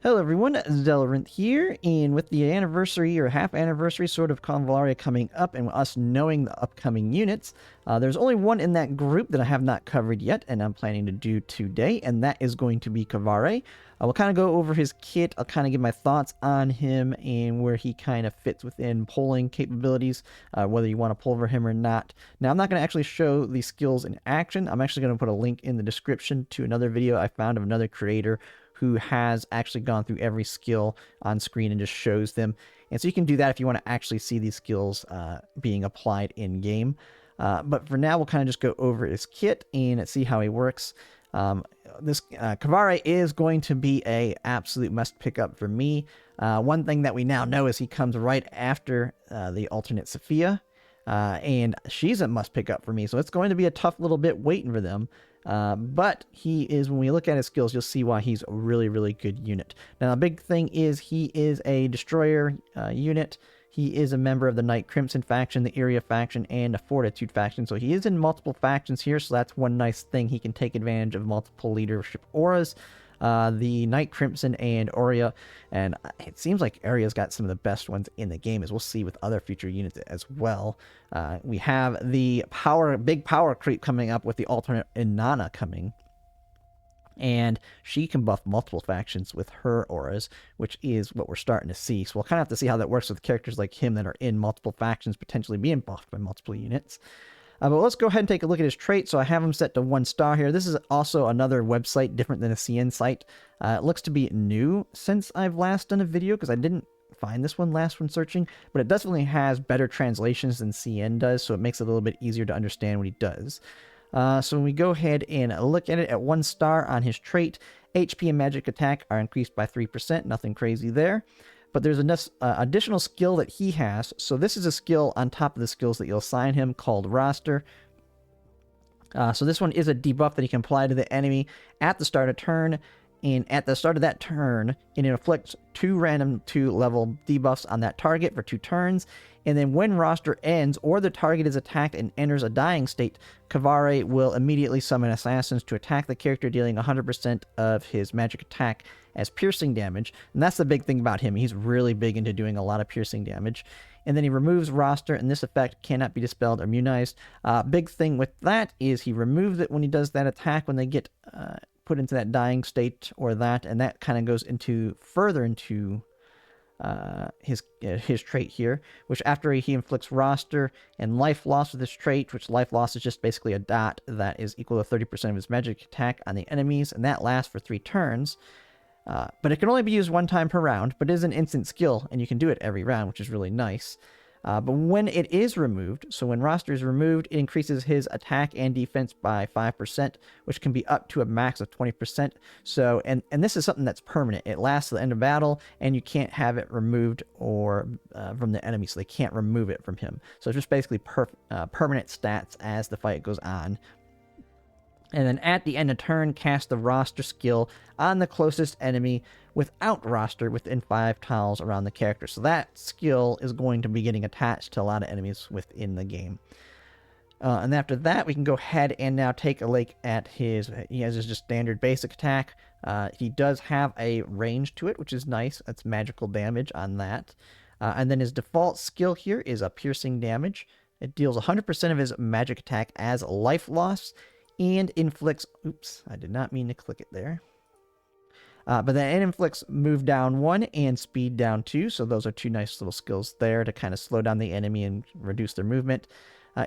Hello everyone, Zelrinth here, and with the anniversary or half anniversary sort of Convallaria coming up and us knowing the upcoming units, there's only one in that group that I have not covered yet and I'm planning to do today, and that is going to be Kvare. We'll kind of go over his kit, I'll kind of give my thoughts on him and where he kind of fits within polling capabilities, whether you want to pull over him or not. Now I'm not going to actually show the skills in action, I'm actually going to put a link in the description to another video I found of another creator who has actually gone through every skill on screen and just shows them. And so you can do that if you want to actually see these skills being applied in game. But for now, we'll kind of just go over his kit and see how he works. This Kvare is going to be a absolute must pick up for me. One thing that we now know is he comes right after the alternate Sophia. And she's a must pick up for me, so it's going to be a tough little bit waiting for them. But he is, when we look at his skills, you'll see why he's a really, really good unit. Now, the big thing is he is a destroyer unit. He is a member of the Knight Crimson faction, the Area faction, and a Fortitude faction. So he is in multiple factions here, so that's one nice thing. He can take advantage of multiple leadership auras. The Knight Crimson and Aurea, and it seems like Aurea's got some of the best ones in the game, as we'll see with other future units as well. We have the big power creep coming up with the alternate Inanna coming, and she can buff multiple factions with her auras, which is what we're starting to see. So we'll kind of have to see how that works with characters like him that are in multiple factions, potentially being buffed by multiple units. But let's go ahead and take a look at his trait. So I have him set to 1 star here. This is also another website different than a CN site. It looks to be new since I've last done a video, because I didn't find this one last when searching, but it definitely has better translations than CN does, so it makes it a little bit easier to understand what he does. So when we go ahead and look at it at 1 star on his trait, HP and magic attack are increased by 3%, nothing crazy there. But there's an additional skill that he has. So this is a skill on top of the skills that you'll assign him called roster. So this one is a debuff that he can apply to the enemy at the start of turn. And at the start of that turn, it inflicts 2 random 2-level debuffs on that target for 2 turns. And then when roster ends or the target is attacked and enters a dying state, Kvare will immediately summon assassins to attack the character, dealing 100% of his magic attack as piercing damage. And that's the big thing about him. He's really big into doing a lot of piercing damage. And then he removes roster, and this effect cannot be dispelled or immunized. Big thing with that is he removes it when he does that attack, when they get put into that dying state or that, and that kind of goes into further into his trait here, which after he inflicts roster and life loss with his trait, which life loss is just basically a dot that is equal to 30% of his magic attack on the enemies, and that lasts for 3 turns. But it can only be used 1 time per round, but it is an instant skill, and you can do it every round, which is really nice. But when it is removed, so when roster is removed, it increases his attack and defense by 5%, which can be up to a max of 20%. So, and this is something that's permanent. It lasts to the end of battle, and you can't have it removed or from the enemy, so they can't remove it from him. So it's just basically permanent stats as the fight goes on. And then at the end of turn, cast the roster skill on the closest enemy without roster within 5 tiles around the character. So that skill is going to be getting attached to a lot of enemies within the game. And after that, we can go ahead and now take a look at he has his just standard basic attack. He does have a range to it, which is nice. That's magical damage on that. And then his default skill here is a piercing damage. It deals 100% of his magic attack as life loss, and inflicts, oops, I did not mean to click it there. But then it inflicts move down 1 and speed down 2. So those are 2 nice little skills there to kind of slow down the enemy and reduce their movement.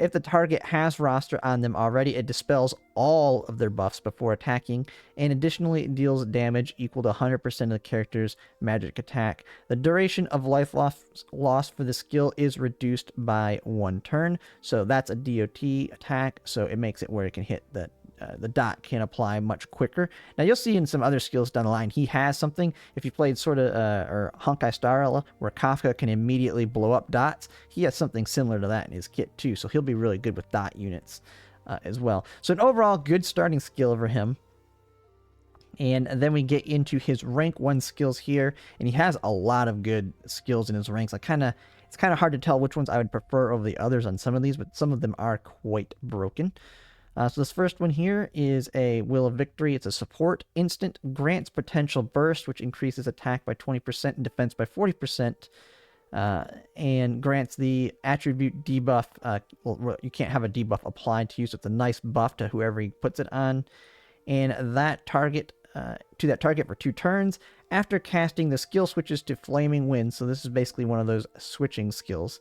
If the target has roster on them already, it dispels all of their buffs before attacking, and additionally it deals damage equal to 100% of the character's magic attack. The duration of life loss for the skill is reduced by 1 turn, so that's a DOT attack, so it makes it where it can hit the dot can apply much quicker. Now you'll see in some other skills down the line, he has something, if you played sort of, or Honkai Star, where Kafka can immediately blow up dots, he has something similar to that in his kit too, so he'll be really good with dot units as well. So an overall good starting skill for him. And then we get into his rank 1 skills here, and he has a lot of good skills in his ranks. It's kind of hard to tell which ones I would prefer over the others on some of these, but some of them are quite broken. So this first one here is a Will of Victory. It's a support instant, grants potential burst, which increases attack by 20% and defense by 40%, and grants the attribute debuff. Well, you can't have a debuff applied to you, so it's a nice buff to whoever he puts it on. And that target to that target for 2 turns. After casting, the skill switches to Flaming Winds. So this is basically one of those switching skills.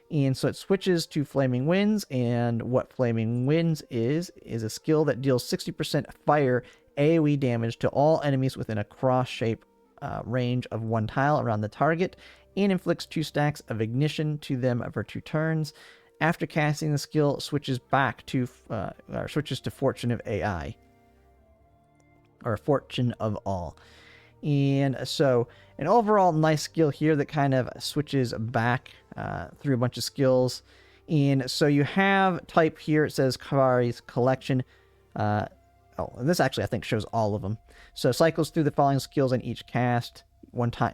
And so it switches to Flaming Winds, and what Flaming Winds is a skill that deals 60% fire AoE damage to all enemies within a cross-shape range of 1 tile around the target, and inflicts 2 stacks of ignition to them for 2 turns. After casting the skill, switches to Fortune of AI, or Fortune of All. And so an overall nice skill here that kind of switches back through a bunch of skills. And so you have type here, it says Kvare's collection. And this actually I think shows all of them. So cycles through the following skills on each cast 1 time.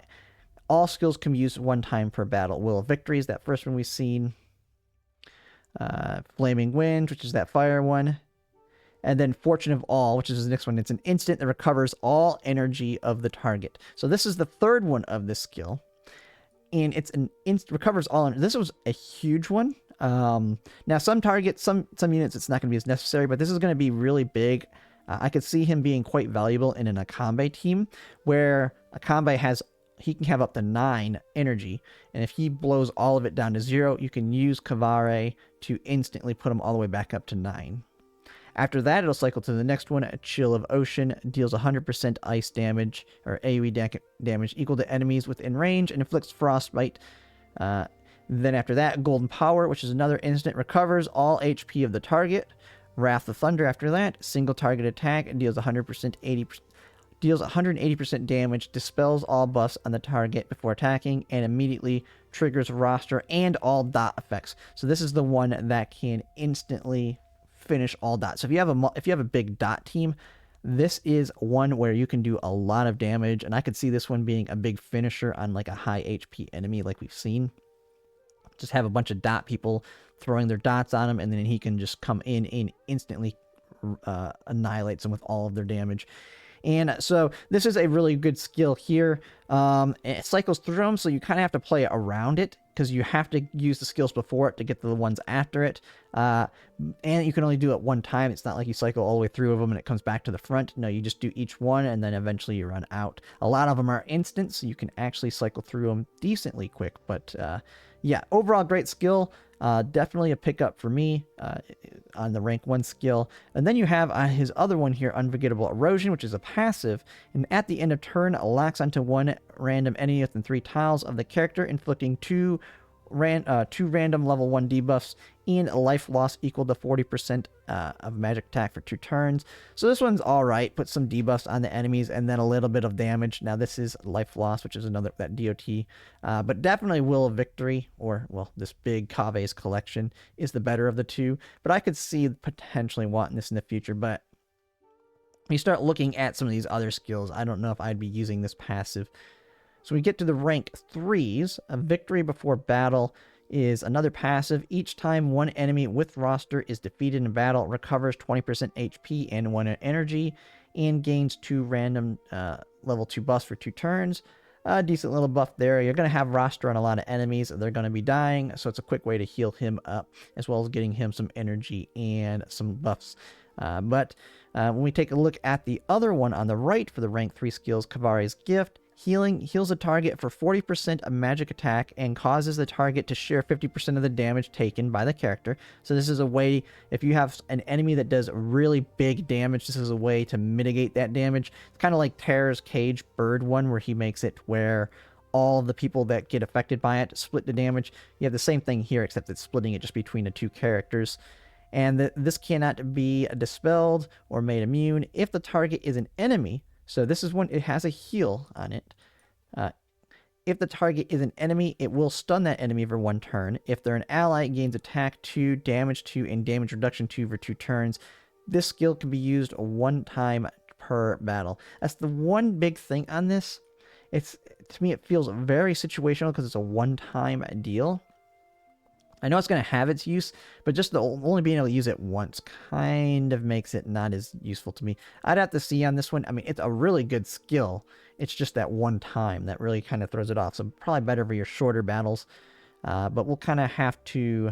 All skills can be used 1 time per battle. Will of Victory is that first one we've seen. Flaming Wind, which is that fire one. And then Fortune of All, which is the next one. It's an instant that recovers all energy of the target. So this is the third one of this skill. And it's an recovers all energy. This was a huge one. Now, some targets, some units, it's not going to be as necessary, but this is going to be really big. I could see him being quite valuable in an Akambe team, where Akambe he can have up to 9 energy, and if he blows all of it down to 0, you can use Kvare to instantly put him all the way back up to 9. After that, it'll cycle to the next one. A Chill of Ocean deals 100% ice damage, or AoE damage, equal to enemies within range, and inflicts frostbite. Then after that, Golden Power, which is another instant, recovers all HP of the target. Wrath of Thunder after that, single target attack, and deals 180% damage, dispels all buffs on the target before attacking, and immediately triggers roster and all dot effects. So this is the one that can instantly finish all dots. So if you have a big dot team, this is one where you can do a lot of damage, and I could see this one being a big finisher on like a high HP enemy like we've seen. Just have a bunch of dot people throwing their dots on him, and then he can just come in and instantly annihilates them with all of their damage. And so this is a really good skill here. It cycles through them, so you kind of have to play around it, because you have to use the skills before it to get to the ones after it. And you can only do it 1 time. It's not like you cycle all the way through them and it comes back to the front. No, you just do each one, and then eventually you run out. A lot of them are instant, so you can actually cycle through them decently quick. But yeah, overall great skill. Definitely a pickup for me on the rank 1 skill. And then you have his other one here, Unforgettable Erosion, which is a passive. And at the end of turn, locks onto 1 random enemy within 3 tiles of the character, inflicting 2 random level 1 debuffs and a life loss equal to 40% of magic attack for 2 turns. So this one's alright. Put some debuffs on the enemies and then a little bit of damage. Now this is life loss, which is another, that DOT. But definitely Will of Victory, or, well, this big Kvare's collection is the better of the two. But I could see potentially wanting this in the future. But when you start looking at some of these other skills, I don't know if I'd be using this passive. So we get to the rank 3s. A Victory Before Battle is another passive. Each time one enemy with roster is defeated in battle, recovers 20% HP and 1 energy, and gains 2 random level 2 buffs for 2 turns. A decent little buff there. You're going to have roster on a lot of enemies. They're going to be dying, so it's a quick way to heal him up, as well as getting him some energy and some buffs. But when we take a look at the other one on the right for the rank 3 skills, Kvare's Gift, heals a target for 40% of magic attack and causes the target to share 50% of the damage taken by the character. So this is a way, if you have an enemy that does really big damage, this is a way to mitigate that damage. It's kind of like Terror's Cage Bird one, where he makes it where all of the people that get affected by it split the damage. You have the same thing here, except it's splitting it just between the 2 characters. And this cannot be dispelled or made immune if the target is an enemy. So this is one, it has a heal on it. If the target is an enemy, it will stun that enemy for 1 turn. If they're an ally, it gains attack 2, damage 2, and damage reduction 2 for 2 turns. This skill can be used 1 time per battle. That's the one big thing on this. To me, it feels very situational because it's a 1-time deal. I know it's going to have its use, but just the only being able to use it once kind of makes it not as useful to me. I'd have to see on this one. I mean, it's a really good skill. It's just that one time that really kind of throws it off. So probably better for your shorter battles. But we'll kind of have to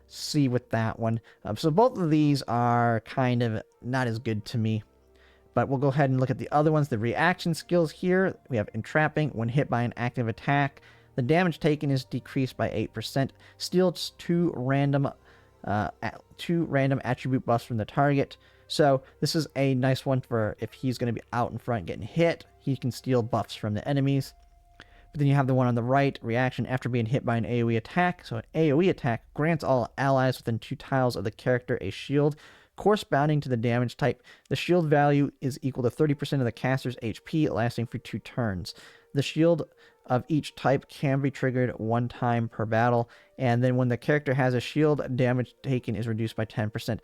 see with that one. So both of these are kind of not as good to me. But we'll go ahead and look at the other ones. The reaction skills here. We have entrapping. When hit by an active attack, the damage taken is decreased by 8%. Steals two random attribute buffs from the target. So this is a nice one for if he's going to be out in front getting hit. He can steal buffs from the enemies. But then you have the one on the right, reaction after being hit by an AoE attack. So an AoE attack grants all allies within 2 tiles of the character a shield corresponding to the damage type. The shield value is equal to 30% of the caster's HP, lasting for 2 turns. The shield of each type can be triggered 1 time per battle, and then when the character has a shield, damage taken is reduced by 10%.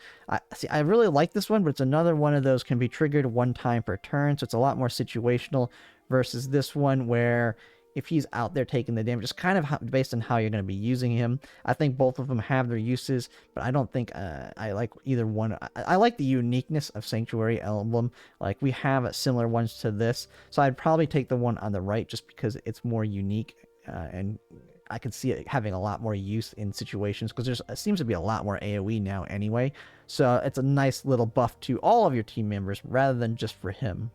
I really like this one, but it's another one of those can be triggered 1 time per turn, so it's a lot more situational versus this one where if he's out there taking the damage, just kind of based on how you're going to be using him. I think both of them have their uses, but I don't think I like either one. I like the uniqueness of Sanctuary Emblem. Like, we have similar ones to this, so I'd probably take the one on the right just because it's more unique, and I can see it having a lot more use in situations because there seems to be a lot more AoE now anyway. So it's a nice little buff to all of your team members rather than just for him.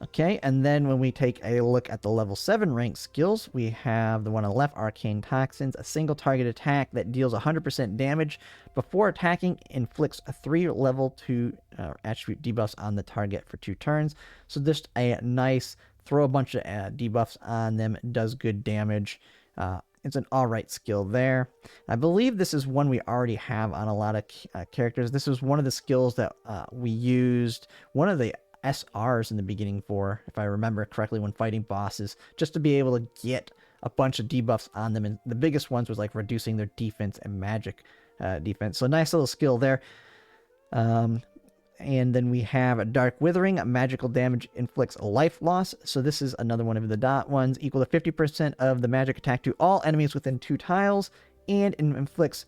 Okay, and then when we take a look at the level 7 rank skills, we have the one on the left, Arcane Toxins, a single target attack that deals 100% damage before attacking, inflicts 3 level 2 attribute debuffs on the target for 2 turns. So just a nice, throw a bunch of debuffs on them, does good damage. It's an alright skill there. I believe this is one we already have on a lot of characters. This is one of the skills that we used, one of the SRs in the beginning for, if I remember correctly, when fighting bosses, just to be able to get a bunch of debuffs on them. And the biggest ones was like reducing their defense and magic defense. So nice little skill there. And then we have a Dark Withering. Magical damage inflicts life loss. So this is another one of the dot ones, equal to 50% of the magic attack to all enemies within 2 tiles, and inflicts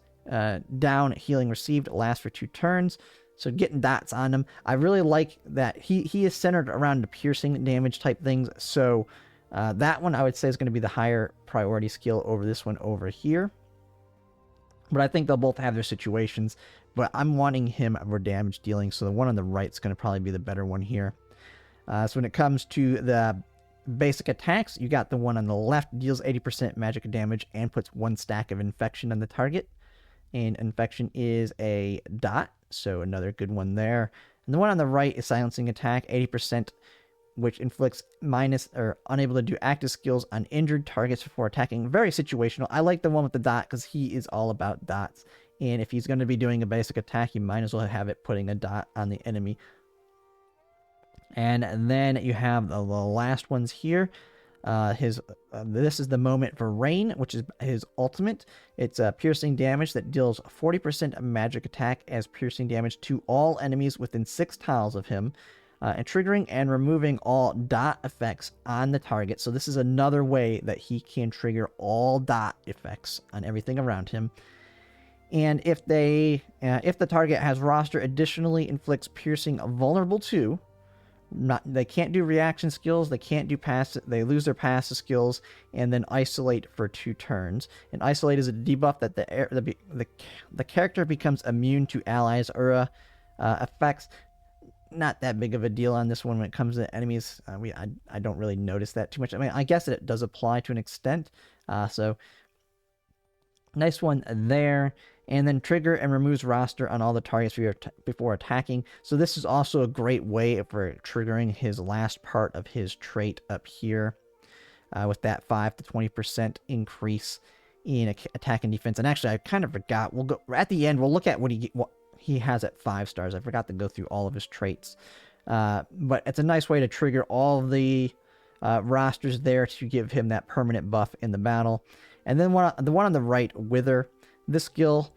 down healing received, lasts for 2 turns. So getting dots on him. I really like that he is centered around the piercing damage type things. So that one I would say is going to be the higher priority skill over this one over here. But I think they'll both have their situations. But I'm wanting him for damage dealing. So the one on the right is going to probably be the better one here. So when it comes to the basic attacks, you got the one on the left, deals 80% magic damage and puts 1 stack of infection on the target. And infection is a dot. So another good one there. And the one on the right is silencing attack, 80%, which inflicts minus or unable to do active skills on injured targets before attacking. Very situational. I like the one with the dot because he is all about dots. And if he's going to be doing a basic attack, you might as well have it putting a dot on the enemy. And then you have the last ones here. This is the moment for Rain, which is his ultimate. It's a piercing damage that deals 40% magic attack as piercing damage to all enemies within 6 tiles of him, and triggering and removing all dot effects on the target. So this is another way that he can trigger all dot effects on everything around him. And if the target has roster, additionally inflicts piercing vulnerable to. They can't do reaction skills, they can't do passive, they lose their passive skills, and then isolate for 2 turns. And isolate is a debuff that the character becomes immune to allies' aura effects. Not that big of a deal on this one when it comes to enemies. I don't really notice that too much. I mean, I guess it does apply to an extent. So nice one there. And then trigger and removes roster on all the targets before attacking. So this is also a great way for triggering his last part of his trait up here, with that 5 to 20% increase in attack and defense. And actually, I kind of forgot. We'll go at the end. We'll look at what he has at 5 stars. I forgot to go through all of his traits, but it's a nice way to trigger all the rosters there to give him that permanent buff in the battle. And then the one on the right, Wither. This skill,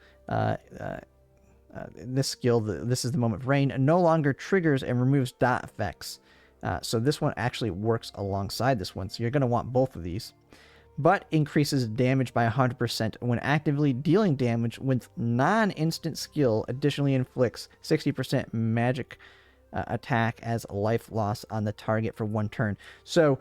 this is the moment of Rain, no longer triggers and removes dot effects. So this one actually works alongside this one. So you're going to want both of these. but increases damage by 100% when actively dealing damage with non-instant skill. Additionally inflicts 60% magic attack as life loss on the target for 1 turn. So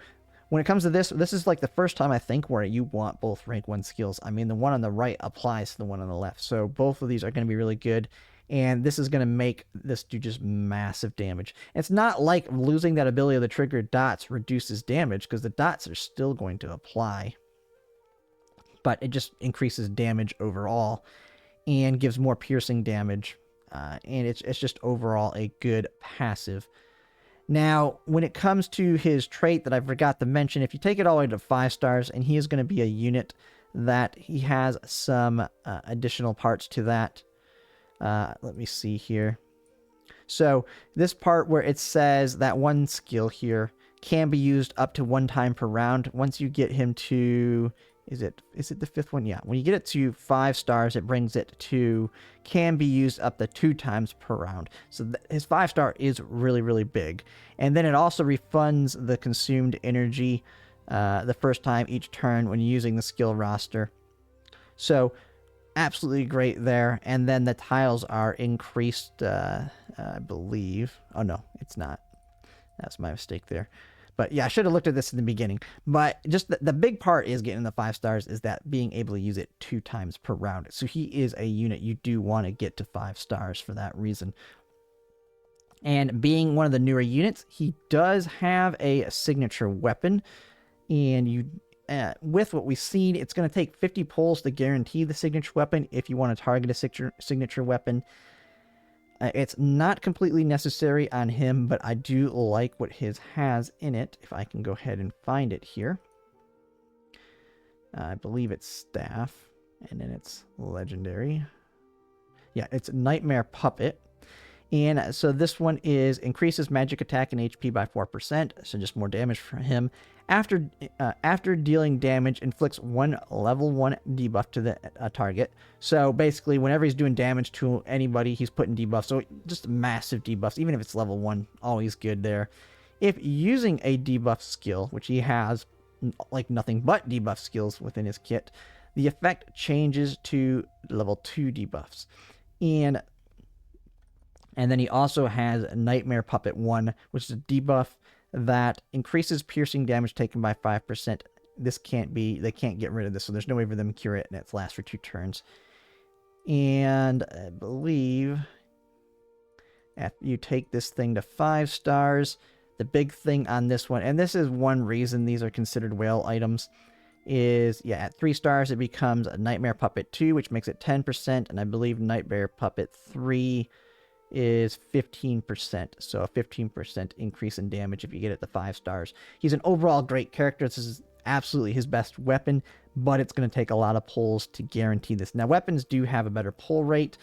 when it comes to this is like the first time I think where you want both rank 1 skills. I mean, the one on the right applies to the one on the left. So both of these are going to be really good. And this is going to make this do just massive damage. It's not like losing that ability of the trigger dots reduces damage, because the dots are still going to apply. But it just increases damage overall and gives more piercing damage. And it's just overall a good passive. Now, when it comes to his trait that I forgot to mention, if you take it all the way to 5 stars, and he is going to be a unit that he has some additional parts to that. Let me see here. So this part where it says that one skill here can be used up to 1 time per round. Once you get him to, is it the 5th one? Yeah. When you get it to 5 stars, it brings it to can be used up to 2 times per round. So his 5-star is really, really big. And then it also refunds the consumed energy the first time each turn when using the skill roster. So absolutely great there. And then the tiles are increased, I believe. Oh, no, it's not. That's my mistake there. But yeah, I should have looked at this in the beginning. But just the big part is getting the 5 stars is that being able to use it 2 times per round. So he is a unit you do want to get to 5 stars for that reason. And being one of the newer units, he does have a signature weapon. And you... with what we've seen, it's going to take 50 pulls to guarantee the signature weapon if you want to target a signature weapon. It's not completely necessary on him, but I do like what his has in it. If I can go ahead and find it here. I believe it's staff, and then it's legendary. Yeah, it's Nightmare Puppet. And so this one is increases magic attack and HP by 4%, so just more damage for him. After dealing damage, inflicts 1 level 1 debuff to the target. So basically, whenever he's doing damage to anybody, he's putting debuffs. So just massive debuffs, even if it's level 1, always good there. If using a debuff skill, which he has like nothing but debuff skills within his kit, the effect changes to level 2 debuffs. And then he also has Nightmare Puppet 1, which is a debuff that increases piercing damage taken by 5%. This can't be, they can't get rid of this, so there's no way for them to cure it, and it lasts for 2 turns. And I believe after you take this thing to 5 stars, the big thing on this one, and this is one reason these are considered whale items, is, yeah, at 3 stars it becomes a Nightmare Puppet 2, which makes it 10%, and I believe Nightmare Puppet 3 is 15%, so a 15% increase in damage if you get it to 5 stars. He's an overall great character. This is absolutely his best weapon, but it's going to take a lot of pulls to guarantee this. Now, weapons do have a better pull rate,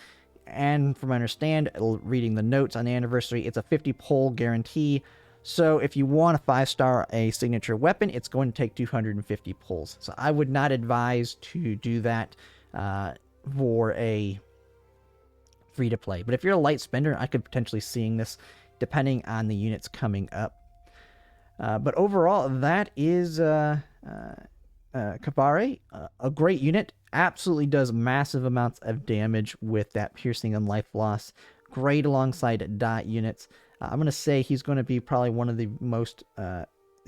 and from what I understand, reading the notes on the anniversary, it's a 50 pull guarantee. So if you want a 5-star a signature weapon, it's going to take 250 pulls. So I would not advise to do that for a free-to-play. But if you're a light spender, I could potentially seeing this depending on the units coming up. But overall, that is Kvare, a great unit. Absolutely does massive amounts of damage with that piercing and life loss. Great alongside dot units. I'm going to say he's going to be probably one of the most...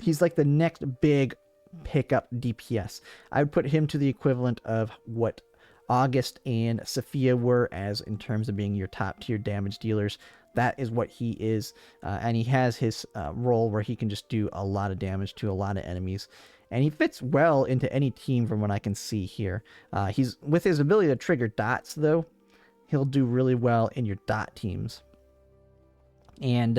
he's like the next big pickup DPS. I would put him to the equivalent of what August and Sophia were, as in terms of being your top tier damage dealers. That is what he is, and he has his role where he can just do a lot of damage to a lot of enemies, and he fits well into any team from what I can see here. He's with his ability to trigger dots, though, he'll do really well in your dot teams. And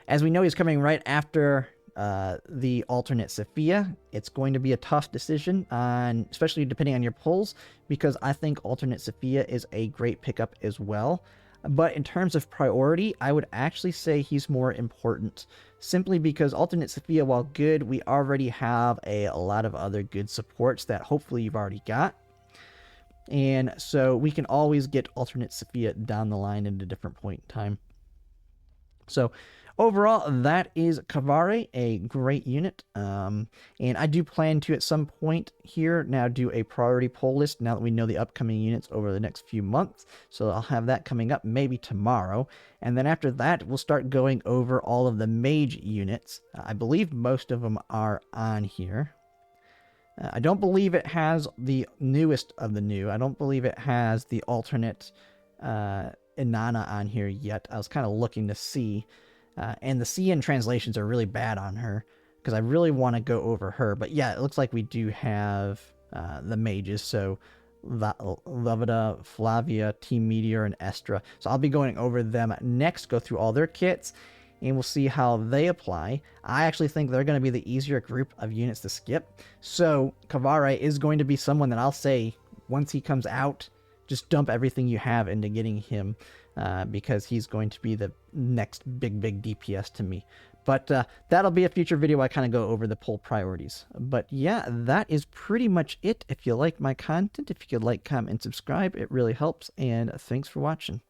as we know, he's coming right after the alternate Sophia. It's going to be a tough decision, on, especially depending on your pulls, because I think alternate Sophia is a great pickup as well. But in terms of priority, I would actually say he's more important, simply because alternate Sophia, while good, we already have a lot of other good supports that hopefully you've already got. And so we can always get alternate Sophia down the line at a different point in time. So overall, that is Kvare, a great unit. And I do plan to, at some point here, now do a priority poll list now that we know the upcoming units over the next few months. So I'll have that coming up maybe tomorrow. And then after that, we'll start going over all of the mage units. I believe most of them are on here. I don't believe it has the newest of the new. I don't believe it has the alternate Inanna on here yet. I was kind of looking to see. And the CN translations are really bad on her because I really want to go over her. But yeah, it looks like we do have the mages. So Levita, Flavia, Team Meteor, and Estra. So I'll be going over them next, go through all their kits, and we'll see how they apply. I actually think they're going to be the easier group of units to skip. So Kvare is going to be someone that I'll say, once he comes out, just dump everything you have into getting him, because he's going to be the next big DPS to me. But that'll be a future video. I kind of go over the poll priorities. But yeah, that is pretty much it. If you like my content, if you could like, comment, and subscribe, it really helps. And thanks for watching.